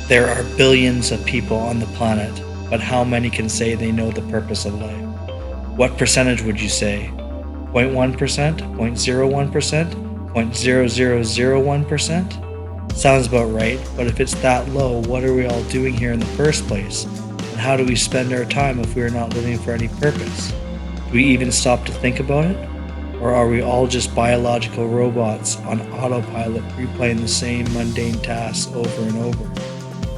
There are billions of people on the planet, but how many can say they know the purpose of life? What percentage would you say? 0.1%? 0.01%? 0.0001%? Sounds about right, but if it's that low, what are we all doing here in the first place? And how do we spend our time if we are not living for any purpose? Do we even stop to think about it? Or are we all just biological robots on autopilot replaying the same mundane tasks over and over?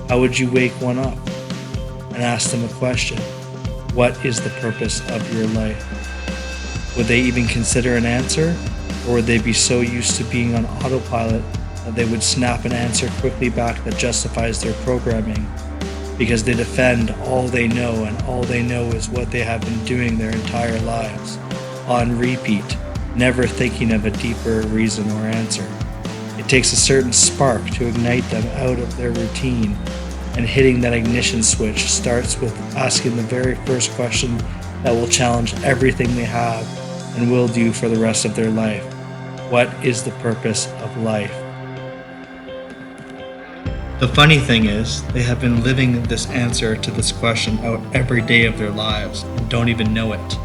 How would you wake one up and ask them a question? What is the purpose of your life? Would they even consider an answer? Or would they be so used to being on autopilot that they would snap an answer quickly back that justifies their programming? Because they defend all they know, and all they know is what they have been doing their entire lives, on repeat, never thinking of a deeper reason or answer. It takes a certain spark to ignite them out of their routine, and hitting that ignition switch starts with asking the very first question that will challenge everything they have and will do for the rest of their life. What is the purpose of life? The funny thing is, they have been living this answer to this question out every day of their lives and don't even know it.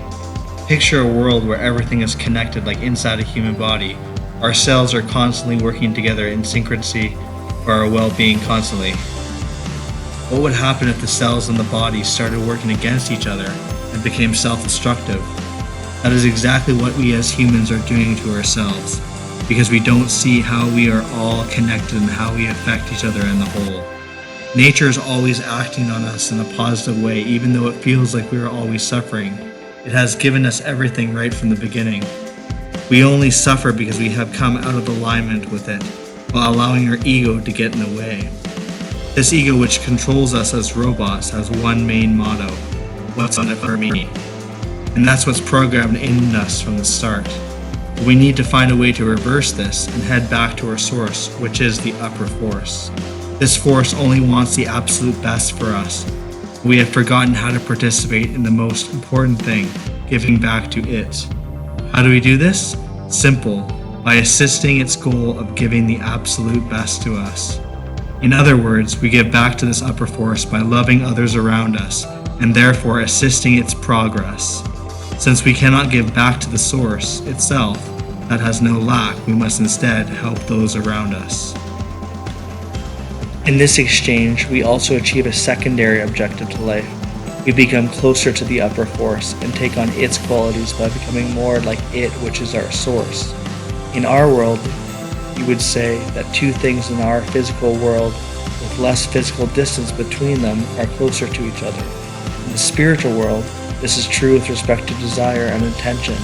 Picture a world where everything is connected like inside a human body. Our cells are constantly working together in synchronicity for our well-being constantly. What would happen if the cells in the body started working against each other and became self-destructive? That is exactly what we as humans are doing to ourselves, because we don't see how we are all connected and how we affect each other in the whole. Nature is always acting on us in a positive way, even though it feels like we are always suffering. It has given us everything right from the beginning. We only suffer because we have come out of alignment with it, while allowing our ego to get in the way. This ego, which controls us as robots, has one main motto: what's on it for me? And that's what's programmed in us from the start. We need to find a way to reverse this and head back to our source, which is the upper force. This force only wants the absolute best for us. We have forgotten how to participate in the most important thing, giving back to it. How do we do this? Simple, by assisting its goal of giving the absolute best to us. In other words, we give back to this upper force by loving others around us, and therefore assisting its progress. Since we cannot give back to the source itself that has no lack, we must instead help those around us. In this exchange, we also achieve a secondary objective to life. We become closer to the upper force and take on its qualities by becoming more like it, which is our source. In our world, you would say that two things in our physical world with less physical distance between them are closer to each other. In the spiritual world, this is true with respect to desire and intention.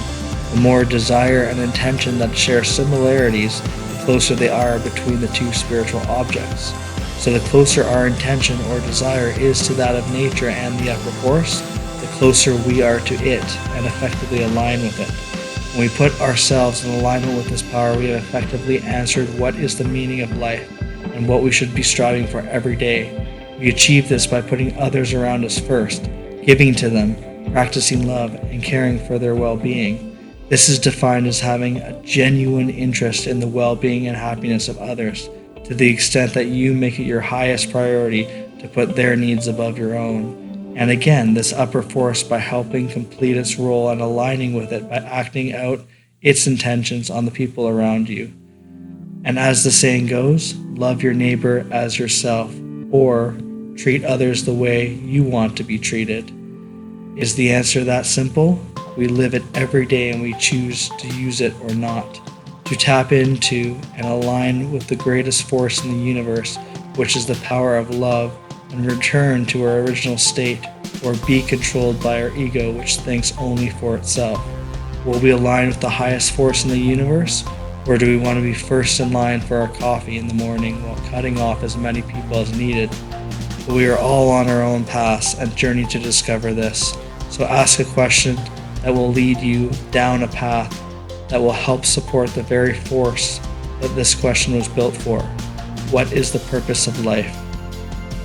The more desire and intention that share similarities, the closer they are between the two spiritual objects. So the closer our intention or desire is to that of nature and the upper force, the closer we are to it and effectively align with it. When we put ourselves in alignment with this power, we have effectively answered what is the meaning of life and what we should be striving for every day. We achieve this by putting others around us first, giving to them, practicing love, and caring for their well-being. This is defined as having a genuine interest in the well-being and happiness of others, to the extent that you make it your highest priority to put their needs above your own. And again, this upper force by helping complete its role and aligning with it by acting out its intentions on the people around you. And as the saying goes, love your neighbor as yourself, or treat others the way you want to be treated. Is the answer that simple? We live it every day and we choose to use it or not. To tap into and align with the greatest force in the universe, which is the power of love, and return to our original state, or be controlled by our ego, which thinks only for itself. Will we align with the highest force in the universe, or do we want to be first in line for our coffee in the morning while cutting off as many people as needed? But we are all on our own paths and journey to discover this. So ask a question that will lead you down a path that will help support the very force that this question was built for. What is the purpose of life?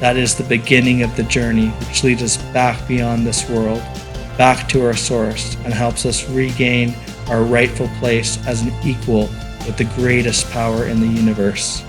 That is the beginning of the journey, which leads us back beyond this world, back to our source, and helps us regain our rightful place as an equal with the greatest power in the universe.